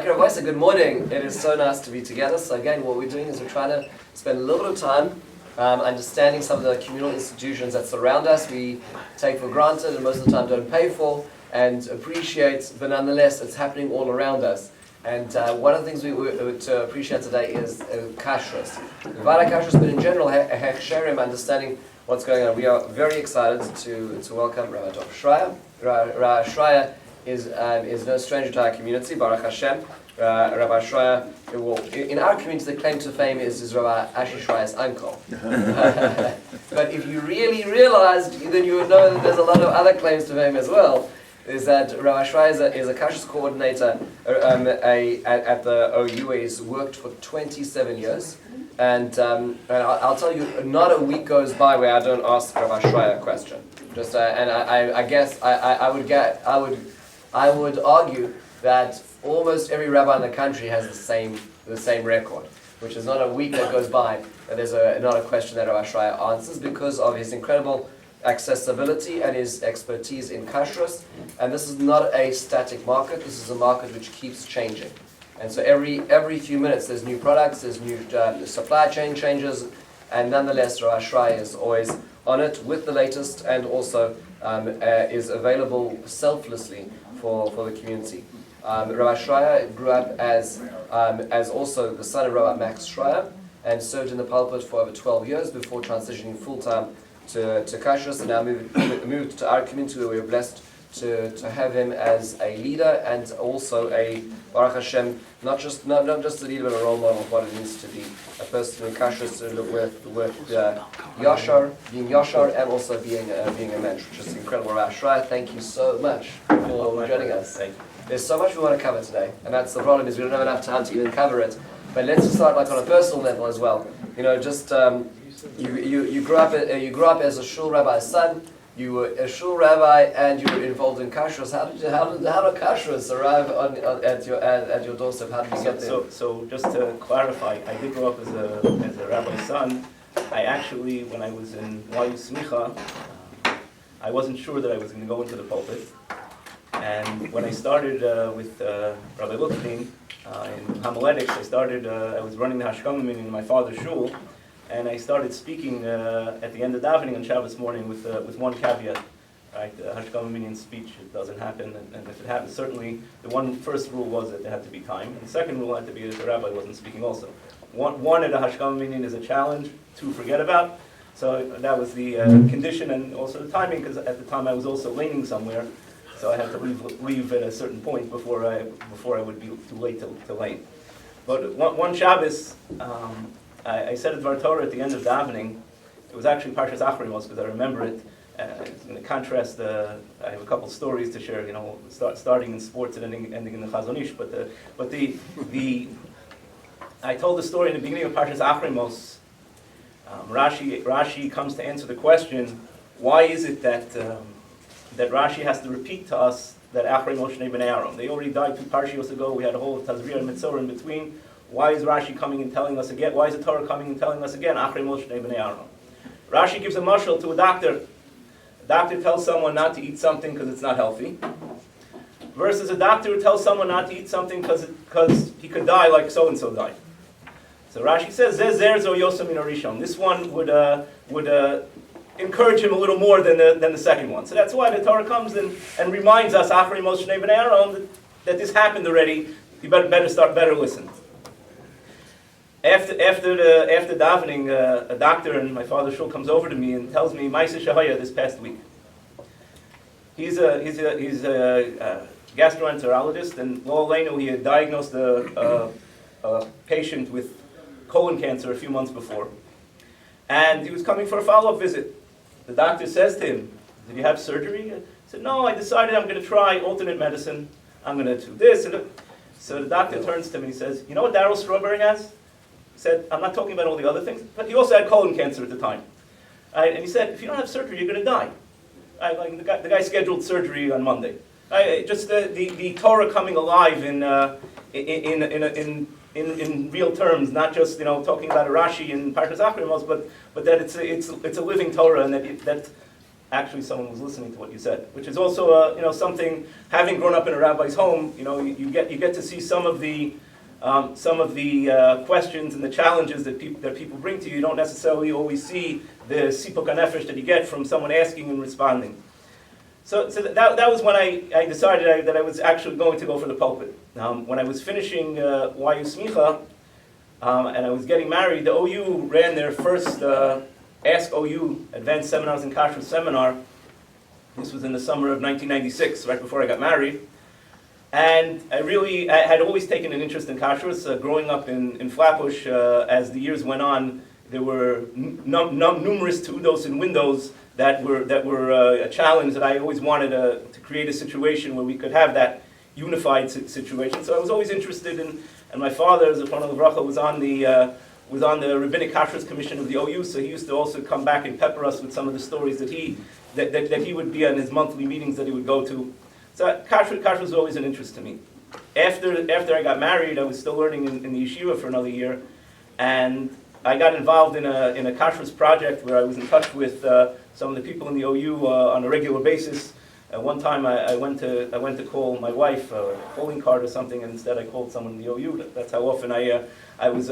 Okay, Rabbi, good morning. It is so nice to be together. So again, what we're doing is we're trying to spend a little bit of time understanding some of the communal institutions that surround us. We take for granted and most of the time don't pay for and appreciate, but nonetheless it's happening all around us. And one of the things we would appreciate today is Hakashrus. Vaad Hakashrus, but in general, Schreier, understanding what's going on. We are very excited to welcome Rabbi Ya'akov Trump. Rabbi Schreier is no stranger to our community, Baruch Hashem. Rabbi Schreier, in our community, the claim to fame is Rabbi Ashi Schreier's uncle. But if you really realized, then you would know that there's a lot of other claims to fame as well. Is that Rabbi Schreier is a Hakashrus coordinator at the OU, where he's worked for 27 years. And I'll tell you, not a week goes by where I don't ask Rabbi Schreier a question. Just and I guess I would argue that almost every rabbi in the country has the same record, which is not a week that goes by that there's not a question that Rabbi Schreier answers, because of his incredible accessibility and his expertise in kashrus. And this is not a static market. This is a market which keeps changing. And so every few minutes there's new products, there's new supply chain changes, and nonetheless Rabbi Schreier is always on it with the latest, and also is available selflessly for the community. Rabbi Schreier grew up as also the son of Rabbi Max Schreier, and served in the pulpit for over 12 years before transitioning full-time to Hakashrus, and now moved to our community, where we're blessed to have him as a leader, and also a Baruch Hashem, not just a leader, but a role model of what it means to be a person in Hakashrus, with Yashar, being Yashar, and also being a mensch, which is incredible. Rabbi Schreier, thank you so much for joining us. Thank you. There's so much we want to cover today, and that's the problem, is we don't have enough time to even cover it. But let's just start on a personal level as well. You know, just you grew up as a shul rabbi's son. You were a shul rabbi, and you were involved in kashrus. How did kashrus arrive at your doorstep? How did you get there? So just to clarify, I did grow up as a rabbi's son. I actually, when I was in YU Smicha, I wasn't sure that I was going to go into the pulpit. And when I started with Rabbi Lutfin in homiletics, I was running the Hashkama meeting in my father's shul, and I started speaking at the end of davening on Shabbos morning with one caveat. Right, the Hashkama meeting speech, it doesn't happen, and if it happens, certainly the first rule was that there had to be time, and the second rule had to be that the rabbi wasn't speaking also. One at a Hashkama meeting is a challenge to forget about, so that was the condition, and also the timing, because at the time I was also leaning somewhere. So I had to leave at a certain point before I would be too late to late. But one Shabbos, I said a Dvar Torah at the end of davening. It was actually Parshas Achrimos, because I remember it. In the contrast, I have a couple stories to share. You know, starting in sports and ending in the Chazon Ish. But I told the story in the beginning of Parshas Achrimos. Rashi comes to answer the question: why is it that Rashi has to repeat to us that Achrei Moshe Bnei Aaron? They already died 2 parshios ago. We had a whole Tazria and Mitzvah in between. Why is Rashi coming and telling us again? Why is the Torah coming and telling us again Achrei Moshe Bnei Aaron? Rashi gives a mashal to a doctor. A doctor tells someone not to eat something because it's not healthy, versus a doctor who tells someone not to eat something because he could die like so and so died. So Rashi says, this one would encourage him a little more than the second one. So that's why the Torah comes and reminds us, Achrei Moshe Bnei Aaron, that this happened already. You better listen. After davening, a doctor in my father's shul comes over to me and tells me Ma'aseh Shahaya this past week. He's a gastroenterologist, and lo aleinu, he had diagnosed a patient with colon cancer a few months before, and he was coming for a follow-up visit. The doctor says to him, "Did you have surgery?" He said, "No, I decided I'm going to try alternate medicine. I'm going to do this." So the doctor turns to him and he says, "You know what Darryl Strawberry has?" He said, "I'm not talking about all the other things, but he also had colon cancer at the time." And he said, "If you don't have surgery, you're going to die." The guy scheduled surgery on Monday. Just the Torah coming alive in real terms, not just talking about a Rashi in Parshas Achrimos, but that it's a living Torah, and that actually someone was listening to what you said, which is also something. Having grown up in a rabbi's home, you get to see some of the questions and the challenges that people bring to you. You don't necessarily always see the sipuk hanefesh that you get from someone asking and responding. So that was when I decided that I was actually going to go for the pulpit. When I was finishing YU Smicha, and I was getting married, the OU ran their first Ask OU Advanced Seminars and Kashrus seminar. This was in the summer of 1996, right before I got married. And I had always taken an interest in Kashrus. Growing up in Flatbush, as the years went on, there were numerous tudos and windows that were a challenge that I always wanted to create a situation where we could have that unified situation. So I was always interested in, and my father, Zechron Livracha, was on the Rabbinic Kashrus Commission of the OU, so he used to also come back and pepper us with some of the stories that he would be on his monthly meetings that he would go to. So Kashrus was always an interest to me. After I got married, I was still learning in the yeshiva for another year, and I got involved in a Kashrus project where I was in touch with some of the people in the OU on a regular basis. One time I went to call my wife a calling card or something, and instead I called someone in the OU. That's how often I was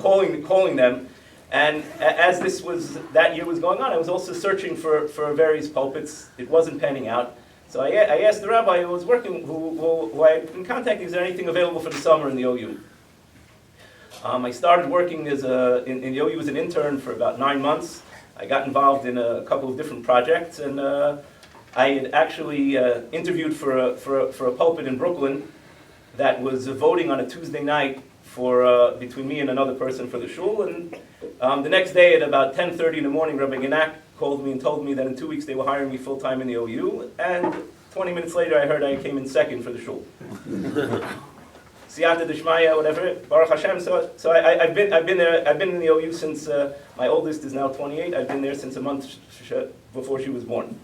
calling them. And as that year was going on, I was also searching for various pulpits. It wasn't panning out. So I asked the rabbi who was working, who I in contact, is there anything available for the summer in the OU? I started working in the OU as an intern for about 9 months. I got involved in a couple of different projects, and I had actually interviewed for a pulpit in Brooklyn that was voting on a Tuesday night between me and another person for the shul. And the next day at about 10:30 in the morning, Rabbi Ya'akov called me and told me that in 2 weeks they were hiring me full-time in the OU. And 20 minutes later I heard I came in second for the shul. Siyata Dishmaya, whatever, Baruch Hashem. So I've been there. I've been in the OU since my oldest is now 28. I've been there since a month before she was born.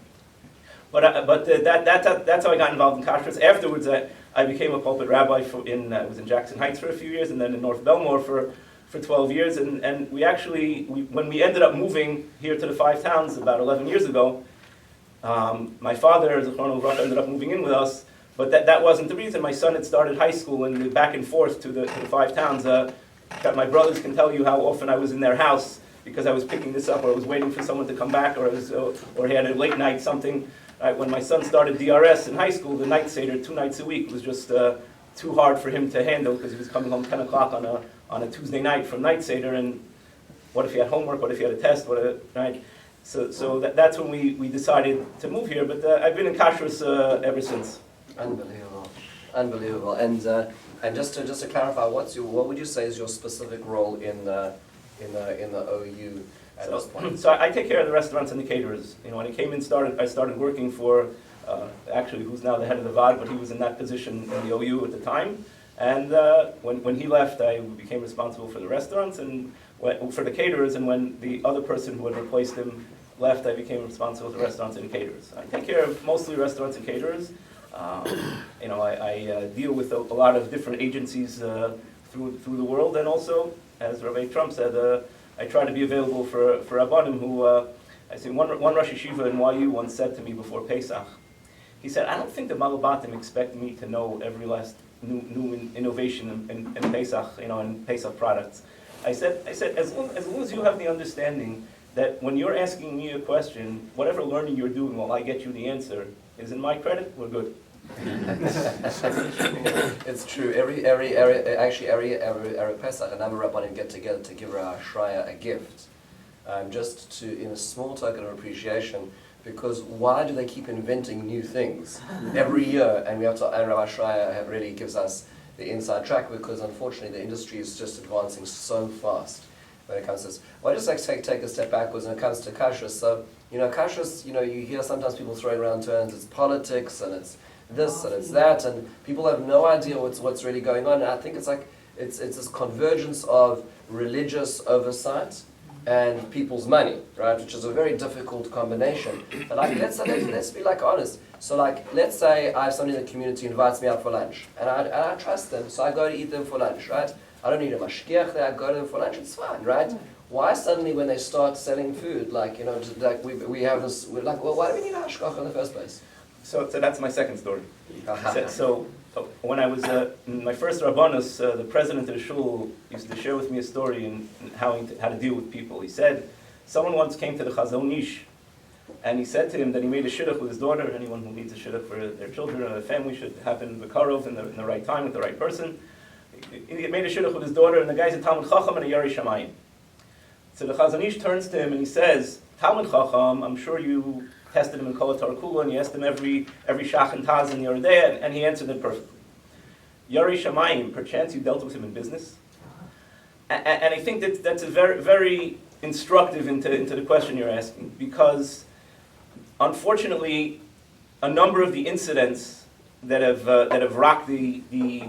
But that's how I got involved in Kashrus. Afterwards, I became a pulpit rabbi. I was in Jackson Heights for a few years, and then in North Belmore for 12 years. And when we ended up moving here to the Five Towns about 11 years ago, my father, Zechron Livracha, ended up moving in with us. But that wasn't the reason. My son had started high school, and back and forth to the Five Towns. My brothers can tell you how often I was in their house because I was picking this up, or I was waiting for someone to come back, or he had a late night something. When my son started DRS in high school, the night seder 2 nights a week was just too hard for him to handle because he was coming home 10 o'clock on a Tuesday night from night seder, and what if he had homework, what if he had a test, right? So that's when we decided to move here, but I've been in Kashrus ever since. Unbelievable. And just to clarify, what would you say is your specific role in the OU at this point? So I take care of the restaurants and the caterers. When I came in, I started working for actually who's now the head of the Vaad, but he was in that position in the OU at the time. And when he left, I became responsible for the restaurants and for the caterers. And when the other person who had replaced him left, I became responsible for the restaurants and the caterers. I take care of mostly restaurants and caterers. I deal with a lot of different agencies through the world, and also, as Rabbi Trump said, I try to be available for Rabbanim who, I think one Rosh Yeshiva in YU once said to me before Pesach, he said, I don't think the Malabatim expect me to know every last new innovation in Pesach, in Pesach products. I said, as long as you have the understanding that when you're asking me a question, whatever learning you're doing while I get you the answer is in my credit, we're good. It's true. Every Pesach, another Rabbanim get together to give our Schreier a gift, just in a small token of appreciation. Because why do they keep inventing new things every year? And Rabbi Schreier really gives us the inside track, because unfortunately the industry is just advancing so fast when it comes to this. Well, I just like to take a step backwards when it comes to Kashrus. So, Kashrus, you hear sometimes people throwing around terms, it's politics and it's this and it's that, and people have no idea what's really going on. And I think it's this convergence of religious oversight and people's money, right? Which is a very difficult combination. But let's be honest. So let's say I have somebody in the community who invites me out for lunch, and I trust them, so I go to eat them for lunch, right? I don't need a mashgiach there, I go to them for lunch, it's fine, right? why suddenly when they start selling food, like, like we have this, we're like, well, why do we need a hashgacha in the first place? So that's my second story. So when I was in my first Rabbanus, the president of the shul used to share with me a story in how to deal with people. He said, someone once came to the Chazon Ish, and he said to him that he made a shidduch with his daughter. Anyone who needs a shidduch for their children or their family should happen v'karov in the right time with the right person. He made a shidduch with his daughter, and the guy's a Talmud Chacham and a Yari Shamayim. So the Chazon Ish turns to him and he says, Talmud Chacham, I'm sure you tested him in Kol HaTorah and you asked him every Shach and Taz in your day, and he answered it perfectly. Yari Shamayim, perchance you dealt with him in business? And I think that's a very, very instructive into the question you're asking, because unfortunately, a number of the incidents that have rocked the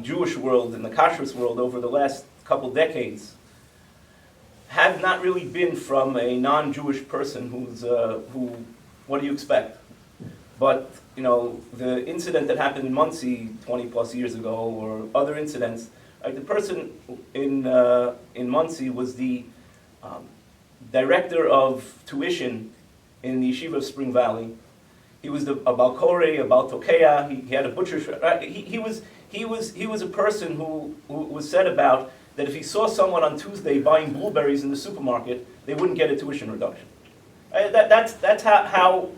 Jewish world and the Hakashrus world over the last couple decades have not really been from a non-Jewish person who, what do you expect? But, the incident that happened in Monsey 20 plus years ago, or other incidents, like the person in Monsey was the director of tuition in the yeshiva of Spring Valley. He was a Balkore, a Baltokea. He had a butcher shop. Right? He was a person who was said about that if he saw someone on Tuesday buying blueberries in the supermarket, they wouldn't get a tuition reduction. Right? That's how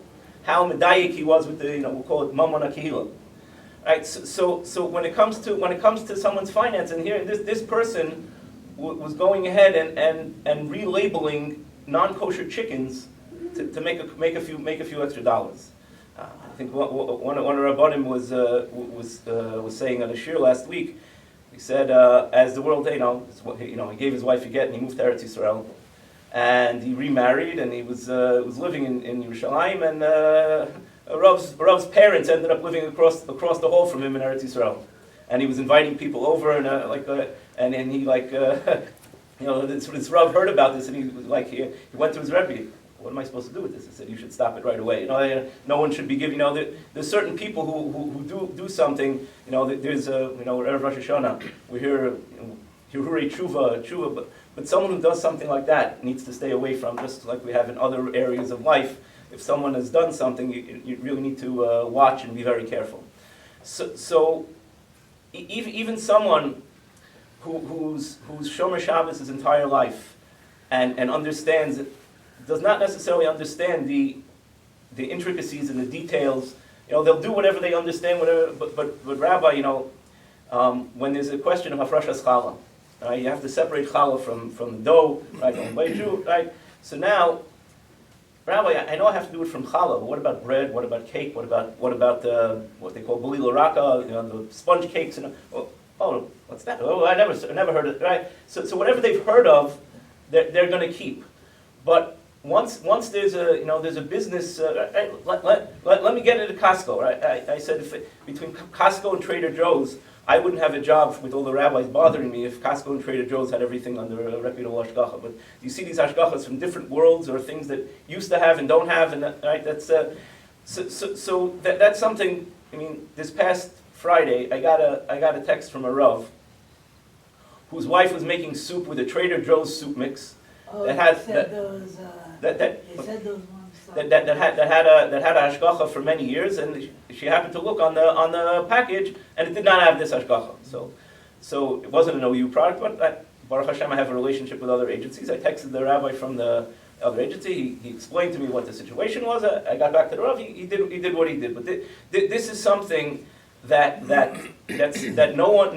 medayik he was with the we'll call it mamon akihila. Right? So when it comes to someone's finance, and here this person was going ahead and relabeling non-kosher chickens to make a few extra dollars. I think one of Rabbanim was saying on a shir last week. He said, as the world, he gave his wife a get and he moved to Eretz Yisrael, and he remarried and he was living in Yerushalayim, and Rav's parents ended up living across the hall from him in Eretz Yisrael, and he was inviting people over and he this Rav heard about this and he was like he went to his Rebbe. What am I supposed to do with this? He said, you should stop it right away. No one should be giving. There's certain people who do something. There's Erev Rosh Hashanah. We hear Hirurei Tshuva, but someone who does something like that needs to stay away from. Just like we have in other areas of life, if someone has done something, you really need to watch and be very careful. So even someone who's Shomer Shabbos his entire life and understands it, does not necessarily understand the intricacies and the details. They'll do whatever they understand, but Rabbi, when there's a question of hafrashas challah, right, you have to separate challah from the dough, right? So now, Rabbi, I know I have to do it from challah, but what about bread? What about cake? What about what they call balila raka? The sponge cakes and what's that? Oh, I never heard it. Right? So whatever they've heard of, they're going to keep, but once there's a business, let me get into Costco. Right? I said between Costco and Trader Joe's, I wouldn't have a job with all the rabbis bothering me if Costco and Trader Joe's had everything under a reputable hashgacha. But you see these hashgachas from different worlds or things that used to have and don't have, and right? That's something. I mean, this past Friday, I got a text from a rav whose wife was making soup with a Trader Joe's soup mix. That had a hashgacha for many years, and she happened to look on the package, and it did not have this hashgacha. So it wasn't an OU product, but Baruch Hashem, I have a relationship with other agencies. I texted the rabbi from the other agency. He explained to me what the situation was. I got back to the rav. He did what he did. But this is something that no one,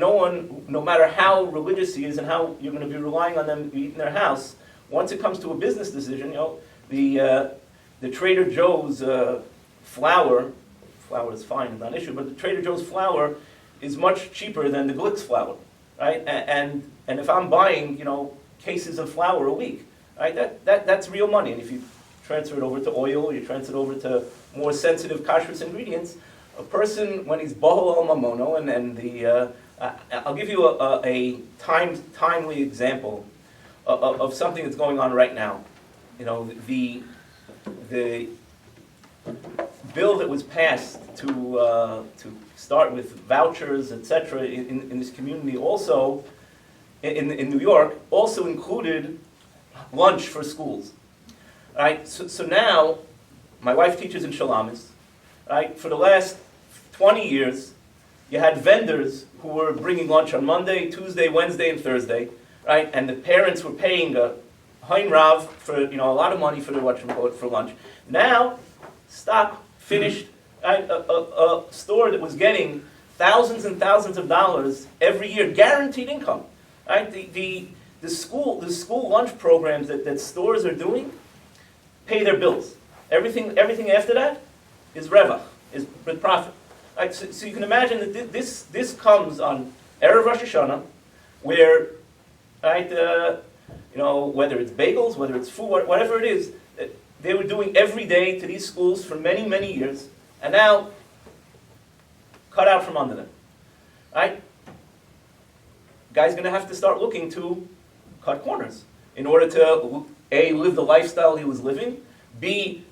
no matter how religious he is and how you're going to be relying on them to eat in their house. Once it comes to a business decision, the Trader Joe's flour is fine, it's not an issue, but the Trader Joe's flour is much cheaper than the Glitz flour, right? And if I'm buying, cases of flour a week, right? That's real money. And if you transfer it over to oil, you transfer it over to more sensitive kashrus ingredients, a person when he's bohol al mamono, I'll give you a timely example of something that's going on right now. The bill that was passed to start with vouchers, etc., in this community also, in New York, also included lunch for schools. Right? So now, my wife teaches in Shalamis. Right? For the last 20 years, you had vendors who were bringing lunch on Monday, Tuesday, Wednesday, and Thursday. Right? And the parents were paying a Hein Rav for a lot of money for for lunch. Now, stock finished. Right? A store that was getting thousands and thousands of dollars every year, guaranteed income. Right? The school lunch programs that stores are doing pay their bills. Everything after that is revach, is with profit. Right? So you can imagine that this comes on Erev Rosh Hashanah, where right, whether it's bagels, whether it's food, whatever it is, they were doing every day to these schools for many, many years, and now cut out from under them. Right? Guy's going to have to start looking to cut corners in order to A, live the lifestyle he was living, B,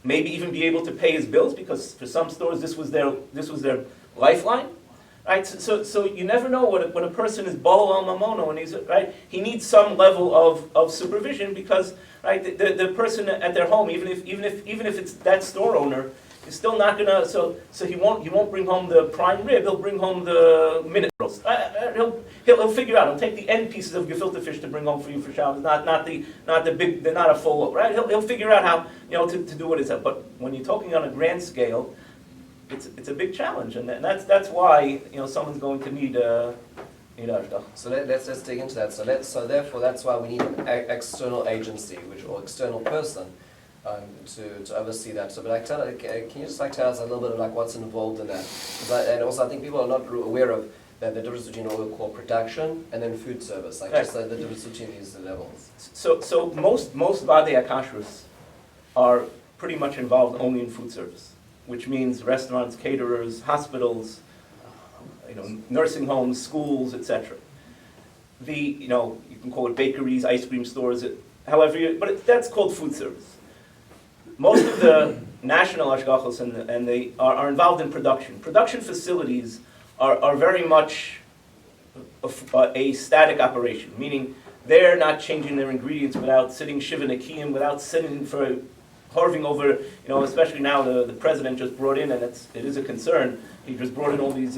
maybe even be able to pay his bills, because for some stores this was their lifeline. Right? So you never know when a person is bolo al mamono, and he's right. He needs some level of supervision, because right the person at their home, even if it's that store owner, is still not gonna. So he won't bring home the prime rib. He'll bring home the minute roast. He'll figure out. He'll take the end pieces of gefilte fish to bring home for you for Shabbos. Not the big. They're not a full loaf. Right? He'll figure out how to do what it's at. But when you're talking on a grand scale, it's a big challenge, and that's why someone's going to need ashgach. So let's dig into that. So therefore that's why we need an external agency, or external person, to oversee that. So, but can you just tell us a little bit of what's involved in that? And also I think people are not aware of the difference between what we call production and then food service, right. Just the difference between these levels. So most Vaad Hakashrus are pretty much involved only in food service, which means restaurants, caterers, hospitals, nursing homes, schools, etc. You can call it bakeries, ice cream stores, but that's called food service. Most of the national ashgachos and they are involved in production. Production facilities are very much a static operation, meaning they're not changing their ingredients without sitting shiva nekiyim, without sitting for harving over, especially now the president just brought in, and it is a concern, he just brought in all these,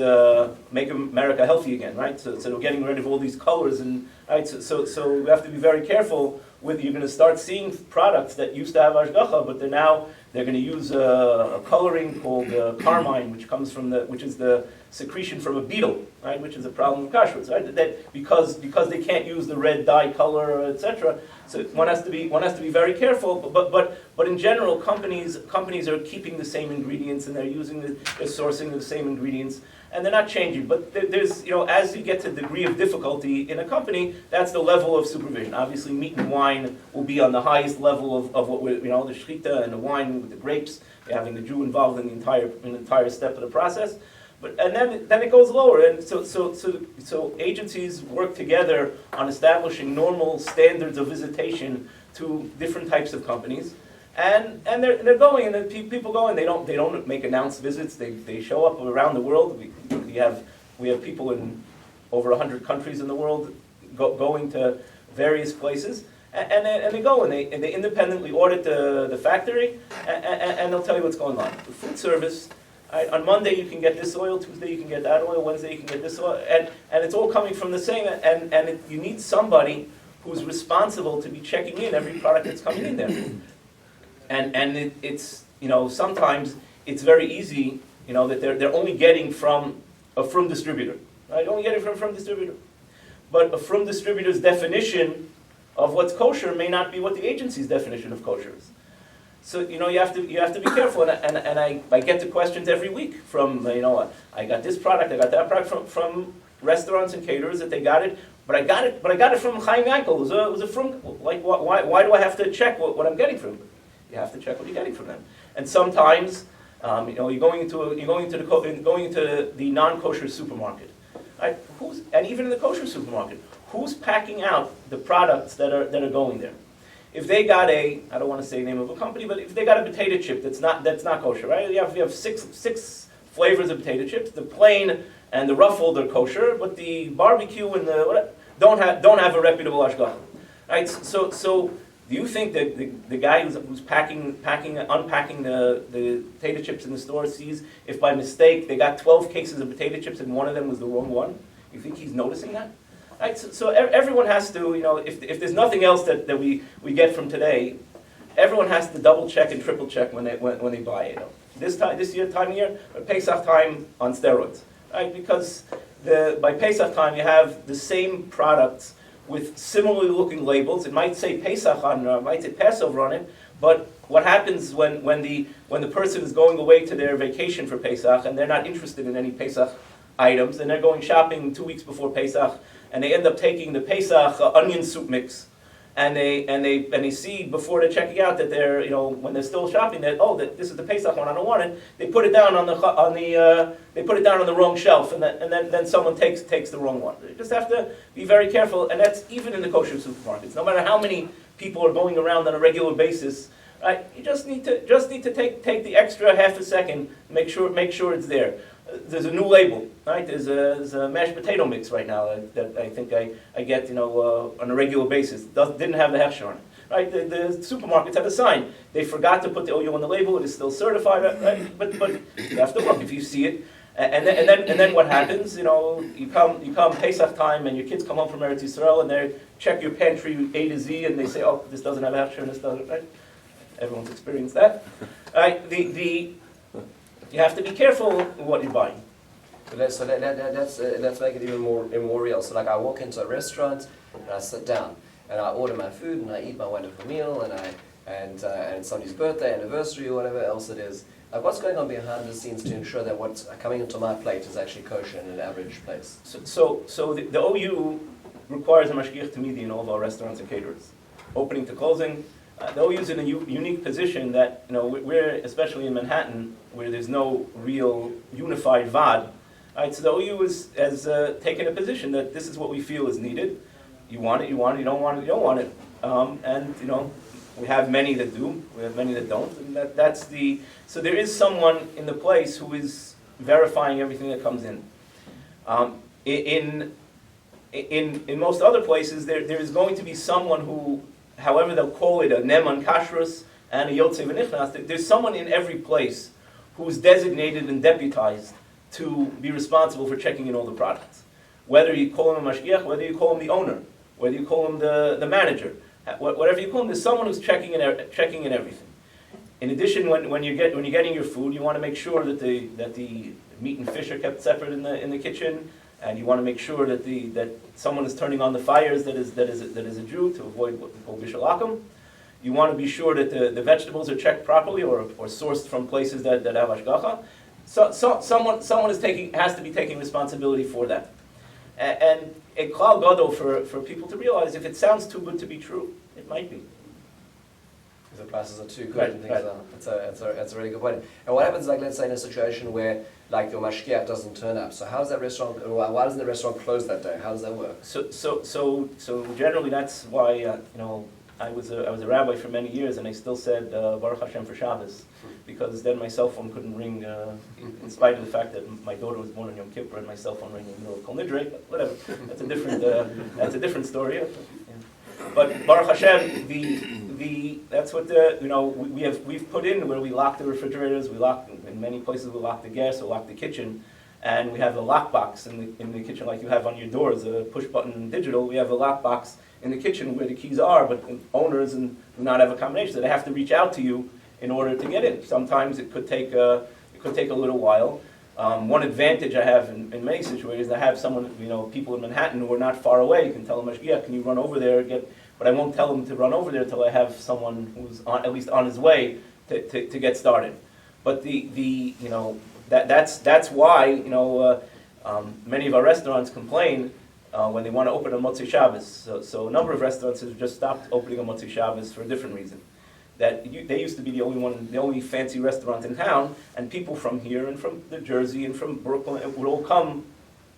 make America healthy again, right? So they're getting rid of all these colors, and right. So we have to be very careful with, you're going to start seeing products that used to have ashgacha, but they're going to use a coloring called carmine, which is the secretion from a beetle, right? Which is a problem with kashrus, right? That because they can't use the red dye color, etc. So one has to be very careful. But in general, companies are keeping the same ingredients, and they're sourcing the same ingredients, and they're not changing. But there's as you get to the degree of difficulty in a company, that's the level of supervision. Obviously, meat and wine will be on the highest level of what we the shechita and the wine with the grapes, having the Jew involved in the entire step of the process. And then it goes lower, and so agencies work together on establishing normal standards of visitation to different types of companies, and they're going, and people go, and they don't make announced visits. They show up around the world. We have people in over 100 countries in the world going to various places, and they go and they independently audit the factory, and they'll tell you what's going on. The food service. On Monday you can get this oil, Tuesday you can get that oil, Wednesday you can get this oil, and it's all coming from the same, you need somebody who's responsible to be checking in every product that's coming in there. And it's sometimes it's very easy, that they're only getting from a frum distributor, right? Only getting from a frum distributor. But a frum distributor's definition of what's kosher may not be what the agency's definition of kosher is. So you have to be careful, and I get the questions every week from I got this product, I got that product from restaurants and caterers that they got it, but I got it from Chaim Yankel. It was a from why do I have to check what I'm getting from them? You have to check what you're getting from them, and sometimes you're going into the non-kosher supermarket, right? And even in the kosher supermarket, who's packing out the products that are going there? If they got I don't want to say the name of a company, but if they got a potato chip that's not kosher, right? You have six flavors of potato chips. The plain and the ruffled are kosher, but the barbecue and the don't have a reputable ashgacha, Right? So do you think that the guy who's unpacking the potato chips in the store sees if by mistake they got 12 cases of potato chips and one of them was the wrong one? You think he's noticing that? Right? So everyone has to, if there's nothing else that we get from today, everyone has to double check and triple check when they buy it. This time of year, Pesach time on steroids, right? Because by Pesach time you have the same products with similarly looking labels. It might say Pesach on, it might say Passover on it, but what happens when the person is going away to their vacation for Pesach and they're not interested in any Pesach items, and they're going shopping 2 weeks before Pesach, and they end up taking the Pesach onion soup mix, and they see before they're checking out that they're when they're still shopping that that this is the Pesach one, I don't want it. They put it down on the wrong shelf, and then someone takes the wrong one. You just have to be very careful, and that's even in the kosher supermarkets. No matter how many people are going around on a regular basis, right? You just need to take the extra half a second, make sure it's there. There's a new label, right? There's a mashed potato mix right now that I think I get on a regular basis. Didn't have the Hakashrus on it, right? The supermarkets have a sign. They forgot to put the OU on the label. It is still certified, right? But you have to look if you see it. And then what happens? You come Pesach time and your kids come home from Eretz Yisrael and they check your pantry A to Z and they say, oh, this doesn't have Hakashrus and this doesn't, right? Everyone's experienced that, right? You have to be careful what you're buying. Let's make it even more real. So like I walk into a restaurant and I sit down and I order my food and I eat my wonderful meal and it's somebody's birthday, anniversary, or whatever else it is. Like what's going on behind the scenes to ensure that what's coming into my plate is actually kosher in an average place? So the OU requires a mashgiach tamidi in all of our restaurants and caterers, opening to closing. The OU is in a unique position that we're especially in Manhattan where there's no real unified Vaad. Right, so the OU has taken a position that this is what we feel is needed. You want it, you want it. You don't want it, you don't want it. And we have many that do. We have many that don't. And that's the. So there is someone in the place who is verifying everything that comes in. In most other places, there is going to be someone who, however they'll call it, a neman kashrus and a yotzei v'nichnas. There's someone in every place who's designated and deputized to be responsible for checking in all the products. Whether you call him a mashgiach, whether you call him the owner, whether you call him the manager, whatever you call him, there's someone who's checking in everything. In addition, when you're getting your food, you want to make sure that the meat and fish are kept separate in the kitchen, and you want to make sure that someone is turning on the fires that is a Jew to avoid what we call bishul akum. You want to be sure that the vegetables are checked properly or sourced from places that have hashgacha. So someone has to be taking responsibility for that. And a klal gadol for people to realize, if it sounds too good to be true, it might be. The prices are too good Right, and things like that. That's a really good point. And what happens, like, let's say in a situation where, like, your mashgiach doesn't turn up? So how does that restaurant, or why doesn't the restaurant close that day? How does that work? So generally that's why, I was a rabbi for many years and I still said Baruch Hashem for Shabbos, because then my cell phone couldn't ring, in spite of the fact that my daughter was born on Yom Kippur and my cell phone rang in the middle of Kol Nidre, but whatever. That's a different story. Yeah. But Baruch Hashem, that's what we've put in where we lock the refrigerators, in many places we lock the gas, we lock the kitchen, and we have a lockbox in the kitchen like you have on your doors, a push button digital. We have a lockbox in the kitchen where the keys are, but owners do not have a combination, so they have to reach out to you in order to get in. Sometimes it could take a little while. One advantage I have in many situations, I have someone, people in Manhattan who are not far away. You can tell them, yeah, can you run over there? But I won't tell them to run over there until I have someone who's at least on his way to get started. But that's why many of our restaurants complain when they want to open on Motzei Shabbos. So a number of restaurants have just stopped opening on Motzei Shabbos for a different reason. They used to be the only fancy restaurant in town, and people from here and from New Jersey and from Brooklyn would all come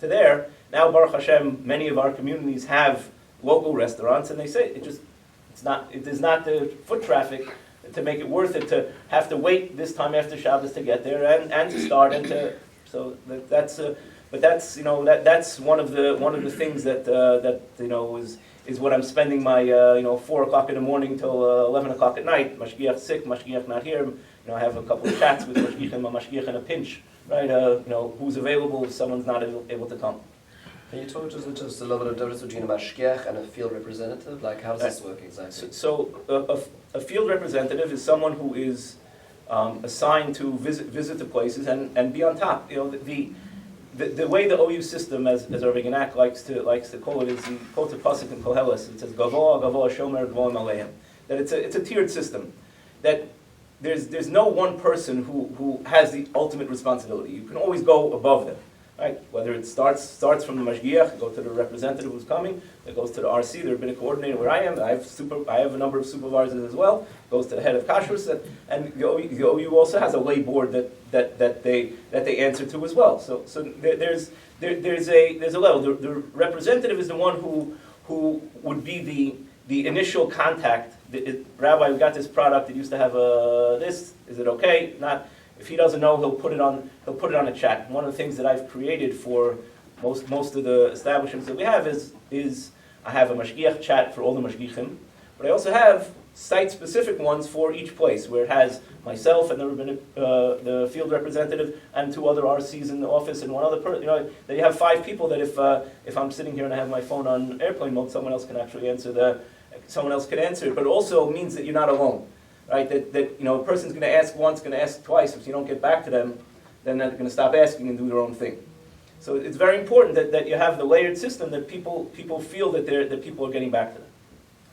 to there. Now, Baruch Hashem, many of our communities have local restaurants, and they say it is not the foot traffic to make it worth it to have to wait this time after Shabbos to get there and to start so but that's that's one of the things that is what I'm spending my 4 o'clock in the morning till 11 o'clock at night. Mashgiach sick, Mashgiach not here. I have a couple of chats with Mashgiach in a pinch, right? Who's available if someone's not able to come. Can you talk to us just a little bit of difference between a mashgiach and a field representative? Like, how does this work exactly? So a field representative is someone who is assigned to visit the places and be on top. The way the OU system, as Rabbi Ya'akov likes to call it, is he quotes a pasuk in Koheles. It says Gavoa Gavoa Shomer Gvoim Aleim. That it's a tiered system. That there's no one person who has the ultimate responsibility. You can always go above them. Right? Whether it starts from the mashgiach, go to the representative who's coming, it goes to the RC, the rabbinic coordinator where I am. I have a number of supervisors as well. Goes to the head of Hakashrus, and the OU also has a lay board that they answer to as well. So there's a level. The representative is the one who would be the initial contact. Rabbi, we got this product. It used to have this. Is it okay? Not. If he doesn't know, he'll put it on a chat. One of the things that I've created for most of the establishments that we have is I have a mashgiach chat for all the mashgichim, but I also have site-specific ones for each place where it has myself and the field representative and 2 other RCs in the office and one other person. That you have 5 people that if I'm sitting here and I have my phone on airplane mode, someone else can actually answer it. But it also means that you're not alone. Right, that a person's going to ask once, going to ask twice. If you don't get back to them, then they're going to stop asking and do their own thing. So it's very important that you have the layered system that people feel that people are getting back to them.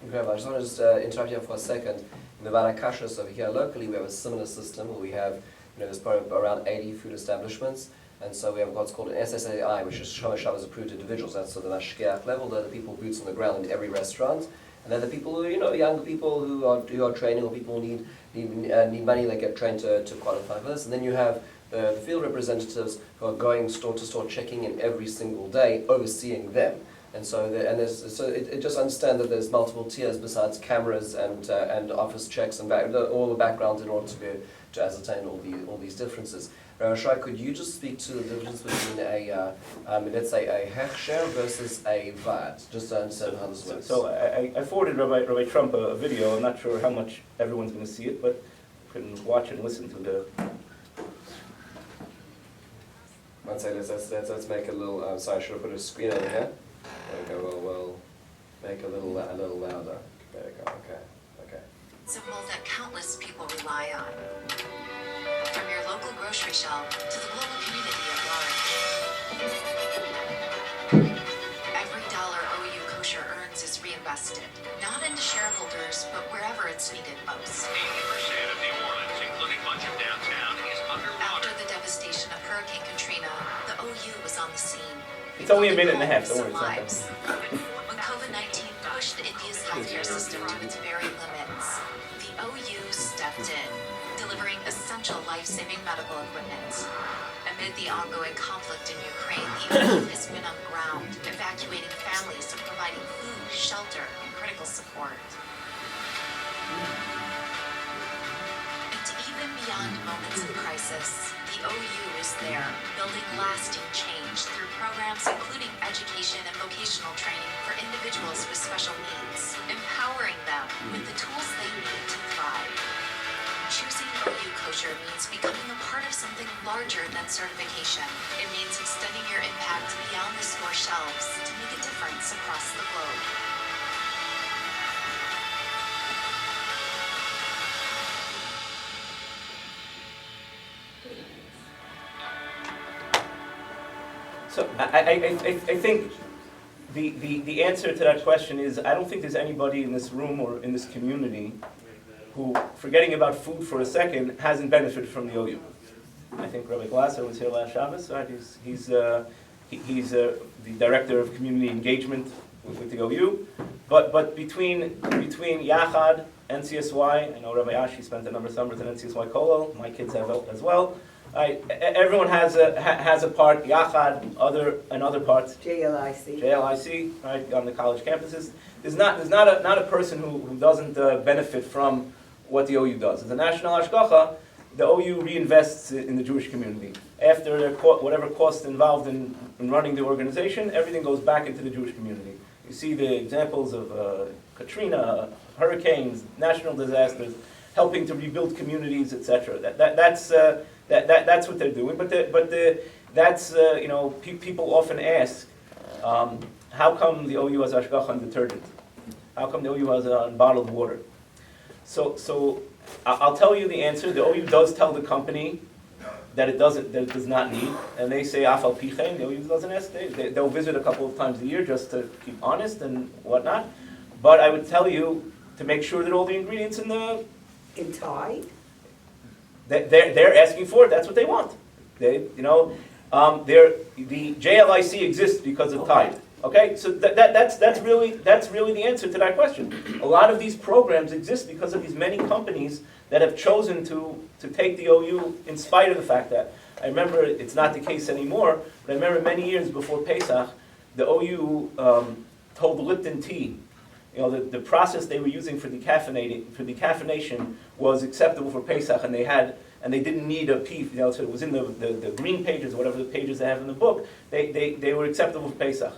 Incredible. I just want to interrupt you for a second. In the Vaad Hakashrus over here locally, we have a similar system where we have there's probably around 80 food establishments, and so we have what's called an SSAI, which is Shomer Shabbos approved individuals. That's sort of the mashgiach level. They're the people boots on the ground in every restaurant. And then the people who, younger people who are training, or people who need money, they get trained to qualify for this. And then you have the field representatives who are going store to store, checking in every single day, overseeing them. And so, it just understand that there's multiple tiers besides cameras and office checks and all the background in order to ascertain all these differences. Schreier, could you just speak to the difference between let's say a Hakashrus versus a Vaad, just to understand how this works? So I forwarded Rabbi Trump a video. I'm not sure how much everyone's going to see it, but you can watch and listen to the. I'd say let's make a little. Sorry, I should have put a screen over here. There we go. We'll make a little louder. There we go. Okay. Symbol that countless people rely on. From your local grocery shelf to the global community at large. Every dollar OU Kosher earns is reinvested, not into shareholders, but wherever it's needed most. 80% of New Orleans, including much of downtown, is underwater. After the devastation of Hurricane Katrina, the OU was on the scene. It's only a minute and a half, don't worry. Lives. When COVID-19 pushed India's healthcare system to its very limits, the OU stepped in, delivering essential life-saving medical equipment. Amid the ongoing conflict in Ukraine, the OU has been on the ground, evacuating families and providing food, shelter, and critical support. And even beyond moments of crisis, the OU is there, building lasting change through programs including education and vocational training for individuals with special needs, empowering them with the tools they need to thrive. Choosing OU Kosher means becoming a part of something larger than certification. It means extending your impact beyond the store shelves to make a difference across the globe. So I think the answer to that question is I don't think there's anybody in this room or in this community who, forgetting about food for a second, hasn't benefited from the OU. I think Rabbi Glasser was here last Shabbos. Right? He's the director of community engagement with the OU. But between Yachad, NCSY, I know Rabbi Ashi spent a number of summers at NCSY Kollel. My kids have as well. Everyone has a part. Yachad, other parts. JLIC, right, on the college campuses. There's not a person who doesn't benefit from what the OU does. As a national hashgacha, the OU reinvests in the Jewish community. After their whatever cost involved in running the organization, everything goes back into the Jewish community. You see the examples of Katrina, hurricanes, national disasters, helping to rebuild communities, etc. That's what they're doing. People often ask, how come the OU has ashgacha on detergent? How come the OU has on bottled water? So I'll tell you the answer. The OU does tell the company that it does not need, and they say afal pichein. The OU doesn't ask. They'll visit a couple of times a year just to keep honest and whatnot. But I would tell you to make sure that all the ingredients in Tide? They're asking for it. That's what they want. The JLIC exists because of Tide. Okay, so that's really the answer to that question. A lot of these programs exist because of these many companies that have chosen to take the OU in spite of the fact that, I remember it's not the case anymore, but I remember many years before Pesach, the OU told the Lipton tea, the process they were using for decaffeination was acceptable for Pesach, and they didn't need a P, so it was in the green pages, whatever the pages they have in the book, they were acceptable for Pesach.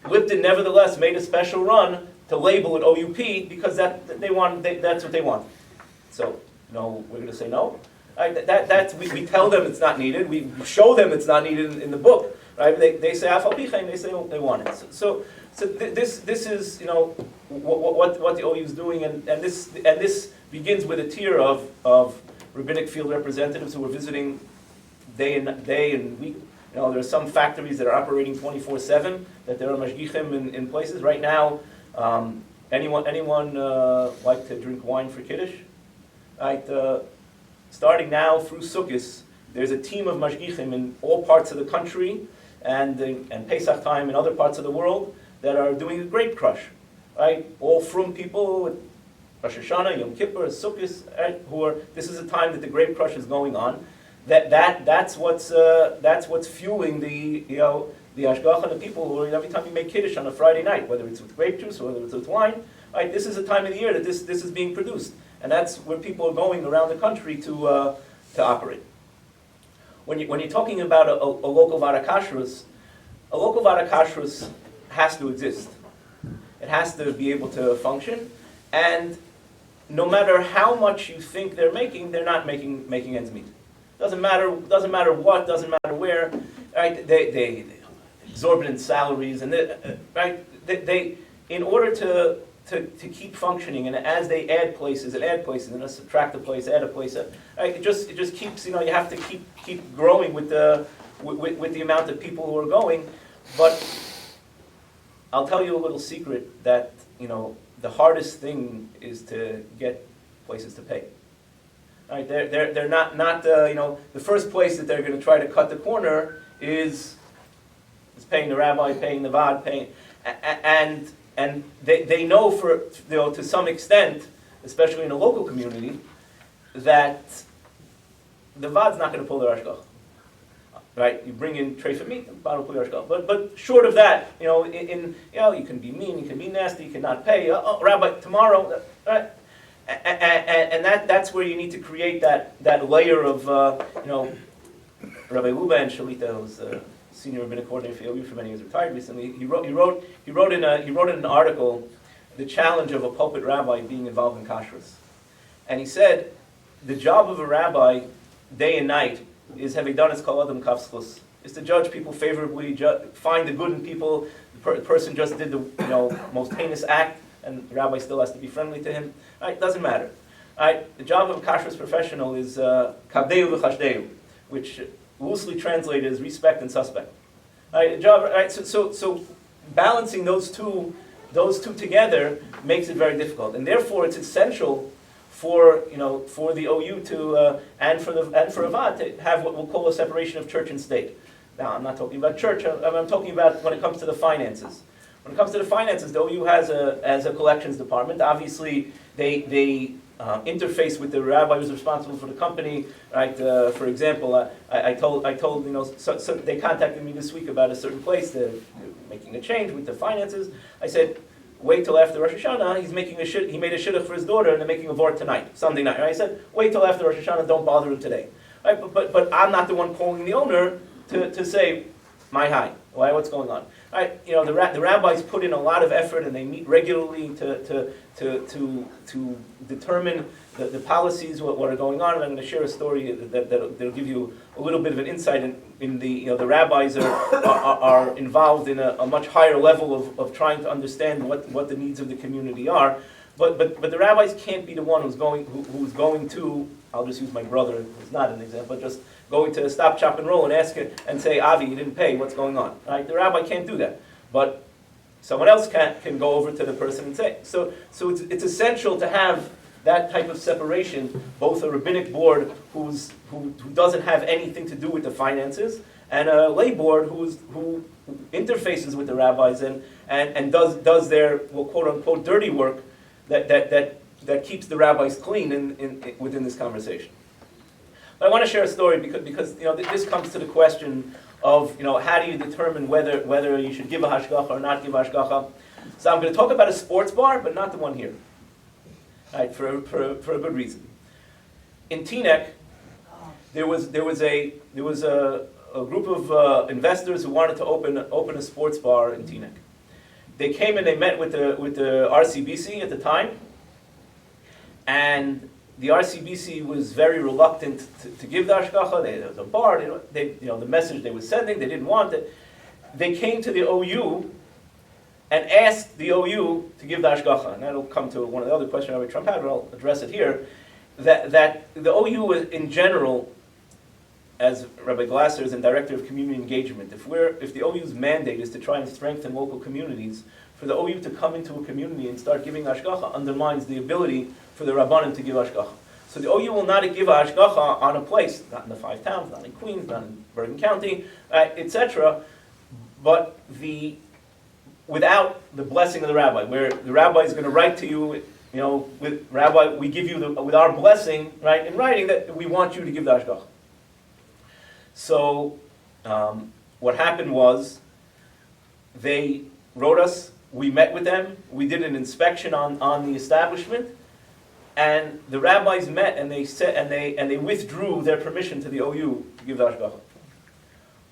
Lipton nevertheless made a special run to label it OUP because that's what they want. So, no, we're going to say no. Right? We tell them it's not needed. We show them it's not needed in the book. Right? They say afal pichein, they say they want it. So this is what the OU is doing, and this begins with a tier of rabbinic field representatives who are visiting day and week. There are some factories that are operating 24/7, that there are mashgichim in places. Right now, anyone like to drink wine for Kiddush? Right, starting now through Sukkot, there's a team of mashgichim in all parts of the country and Pesach time in other parts of the world that are doing a grape crush. Right, all from people, Rosh Hashanah, Yom Kippur, Sukkot, right, this is a time that the grape crush is going on. That's what's fueling the ashgacha and the people who every time you make kiddush on a Friday night, whether it's with grape juice or whether it's with wine, right? This is a time of the year that this is being produced, and that's where people are going around the country to operate. When you're talking about a local Vaad Hakashrus, a local Vaad Hakashrus has to exist. It has to be able to function, and no matter how much you think they're not making ends meet. Doesn't matter what, doesn't matter where, right? They exorbitant salaries, and they in order to keep functioning, and as they add places, and then subtract a place, add a place, right? It just keeps, you have to keep growing with the amount of people who are going. But I'll tell you a little secret that the hardest thing is to get places to pay. Right, they're not the first place that they're going to try to cut the corner is paying the rabbi, paying the Vaad, and they know to some extent, especially in a local community, that the Vaad's not going to pull their ashgacha. Right, you bring in treif meat, the Vaad will pull your ashgacha. But short of that, you can be mean, you can be nasty, you cannot pay. Rabbi, tomorrow, right? And that's where you need to create that layer of Rabbi Luba and Shalita, who's a senior rabbinic coordinator for OU for many years, retired recently. He wrote in an article the challenge of a pulpit rabbi being involved in Hakashrus, and he said the job of a rabbi day and night is having done his kol adam kavschus, is to judge people favorably, find the good in people. The person just did the most heinous act, and the rabbi still has to be friendly to him. Right? Doesn't matter. Right? The job of a kashrus professional is kabdeu v'chashdeu, which loosely translated is respect and suspect. Right? The job, right? So balancing those two together makes it very difficult, and therefore it's essential for the OU to and for a Vaad to have what we'll call a separation of church and state. Now, I'm not talking about church. I'm talking about when it comes to the finances. When it comes to the finances, the OU has a collections department. Obviously, they interface with the rabbi who's responsible for the company. Right? For example, I told so they contacted me this week about a certain place. They're making a change with the finances. I said, wait till after Rosh Hashanah. He made a shidduch for his daughter, and they're making a vort tonight, Sunday night. Right? I said, wait till after Rosh Hashanah. Don't bother him today. Right? But I'm not the one calling the owner to say, my hi. Why? What's going on? Right? The rabbis put in a lot of effort, and they meet regularly to determine the policies, what are going on. And I'm going to share a story that'll give you a little bit of an insight in the the rabbis are involved in a much higher level of trying to understand what the needs of the community are. But the rabbis can't be the one who's going to, I'll just use my brother, who's not an example, just going to Stop, Chop, and Roll and ask it and say, Avi, you didn't pay, what's going on? Right? The rabbi can't do that. But someone else can go over to the person and say. So it's essential to have that type of separation, both a rabbinic board who doesn't have anything to do with the finances, and a lay board who interfaces with the rabbis and does their, well, quote unquote, dirty work that keeps the rabbis clean within this conversation. But I want to share a story because this comes to the question of how do you determine whether you should give a hashgacha or not give a hashgacha. So I'm going to talk about a sports bar, but not the one here. Right, for a good reason. In Teaneck, there was a group of investors who wanted to open a sports bar in Teaneck. They came and they met with the RCBC at the time, and the RCBC was very reluctant to give the hashgacha. There was a bar. The message they were sending, they didn't want it. They came to the OU and asked the OU to give the hashgacha. And that'll come to one of the other questions Rabbi Trump had, but I'll address it here. That the OU in general, as Rabbi Glasser is in Director of Community Engagement, if the OU's mandate is to try and strengthen local communities, for the OU to come into a community and start giving hashgacha undermines the ability for the Rabbanim to give hashgacha. So the OU will not give a hashgacha on a place, not in the 5 towns, not in Queens, not in Bergen County, etc., but without the blessing of the rabbi, where the rabbi is going to write to you, with Rabbi, we give you with our blessing, right, in writing that we want you to give the hashgacha. So what happened was, they wrote us, we met with them, we did an inspection on the establishment, and the rabbis met and they said and they withdrew their permission to the OU to give the hashgacha.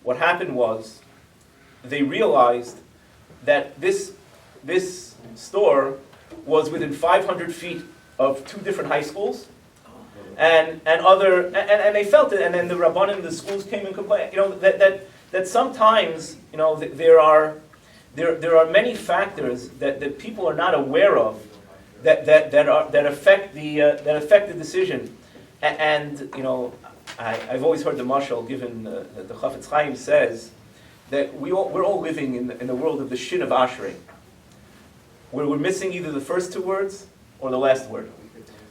What happened was, they realized that this store was within 500 feet of 2 different high schools, and they felt it, and then the Rabbanim, the schools came and complained. That sometimes there are many factors that people are not aware of that affect the decision, and I've always heard the mashal given that the Chafetz Chaim says that we're all living in the world of the shin of Ashrei, where we're missing either the first 2 words or the last word.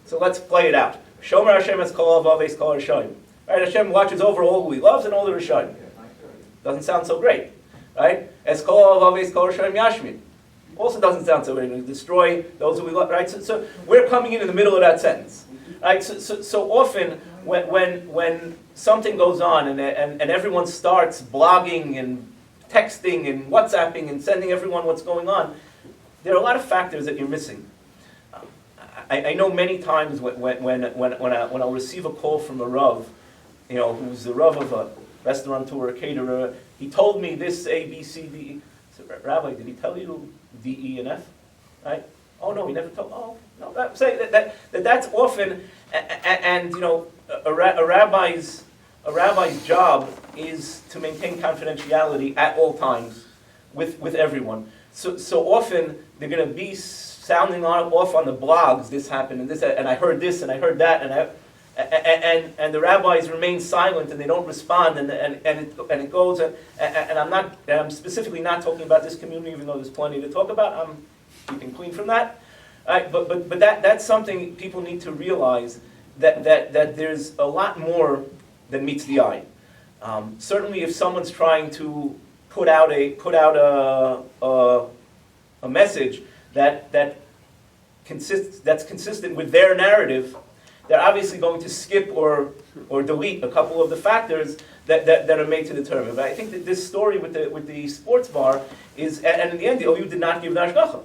So let's play it out. Shomer Hashem es kol avav es kol Rishayim. Right? Hashem watches over all who He loves and all the Rishayim. Doesn't sound so great, right? Es kol avav es kol Rishayim yashmin. Also doesn't sound so great. We destroy those who we love, right? So we're coming in the middle of that sentence, right? So often when something goes on and everyone starts blogging and texting and WhatsApping and sending everyone what's going on, there are a lot of factors that you're missing. I know many times when I'll receive a call from a Rav, who's the Rav of a restaurateur or a caterer, he told me this A, B, C, D, E. I said, Rabbi, did he tell you D, E, and F? Right? Oh no, he never told. Oh no, say that's often, and a rabbi's job is to maintain confidentiality at all times with everyone. So often they're going to be sounding off on the blogs. This happened and this, and I heard this and I heard that, and the rabbis remain silent and they don't respond, and it goes. And I'm specifically not talking about this community, even though there's plenty to talk about. I'm keeping clean from that. But that's something people need to realize, that there's a lot more than meets the eye. Certainly, if someone's trying to put out a message that's consistent with their narrative, they're obviously going to skip or delete a couple of the factors that are made to determine. But I think that this story with the sports bar is, and in the end, the OU did not give the hashgacha.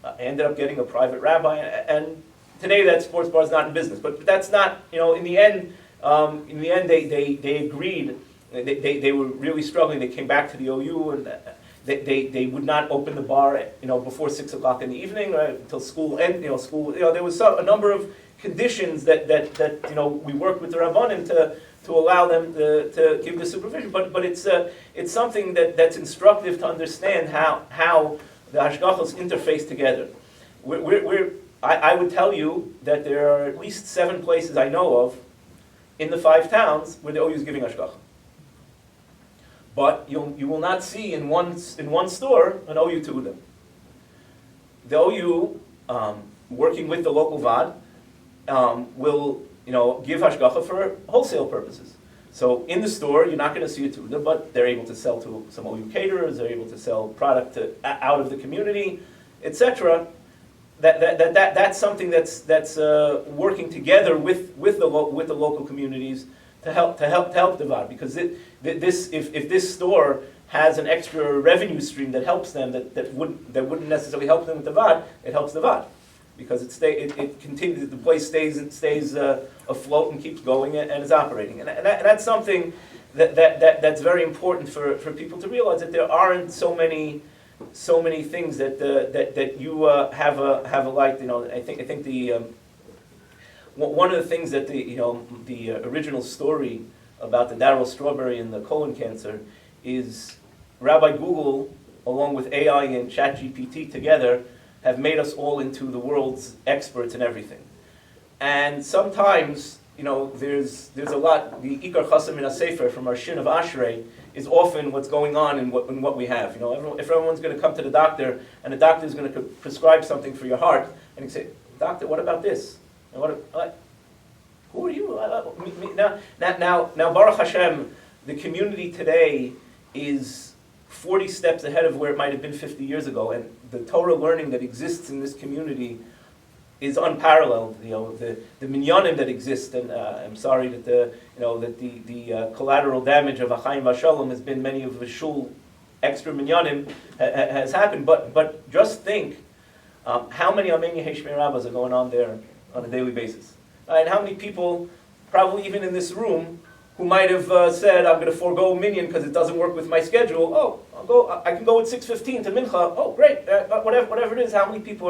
I ended up getting a private rabbi, and today that sports bar is not in business. But that's not, in the end, they agreed. They were really struggling. They came back to the OU, and they would not open the bar, before 6 o'clock in the evening, right, until school end. School. There was a number of conditions that we worked with the Rabbanim to allow them to give the supervision. But it's something that's instructive to understand how the hashgachos interface together. I would tell you that there are at least 7 places I know of in the 5 towns where the OU is giving hashgacha. But you will not see in one store an OU Tuda. The OU, working with the local Vaad, will give hashgacha for wholesale purposes. So in the store, you're not going to see a Tuda, but they're able to sell to some OU caterers. They're able to sell product out of the community, etc. That's something that's working together with the local communities to help the Vaad, because if this store has an extra revenue stream that helps them that wouldn't necessarily help them with the Vaad, it helps the Vaad, because it continues, the place stays afloat and keeps going and is operating, and that's something that's very important for people to realize, that there aren't so many things that you have a light. I think the one of the things that the original story about the Darryl Strawberry and the colon cancer is Rabbi Google, along with AI and ChatGPT together, have made us all into the world's experts in everything. And sometimes, there's a lot. The Ikar Chasam in Sefer from our Shin of Ashrei is often what's going on in what we have. If everyone's going to come to the doctor and the doctor is going to prescribe something for your heart, and you say, "Doctor, what about this?" And who are you? Now, Baruch Hashem, the community today is 40 steps ahead of where it might have been 50 years ago, and the Torah learning that exists in this community is unparalleled. The minyanim that exist, and I'm sorry that the collateral damage of Achayim Vashalom has been many of the shul extra minyanim has happened. But just think how many Armenian Heshmei rabbis are going on there on a daily basis, and how many people, probably even in this room, who might have said, "I'm going to forego minyan because it doesn't work with my schedule." Oh, I can go at 6:15 to mincha. Oh, great, whatever it is. How many people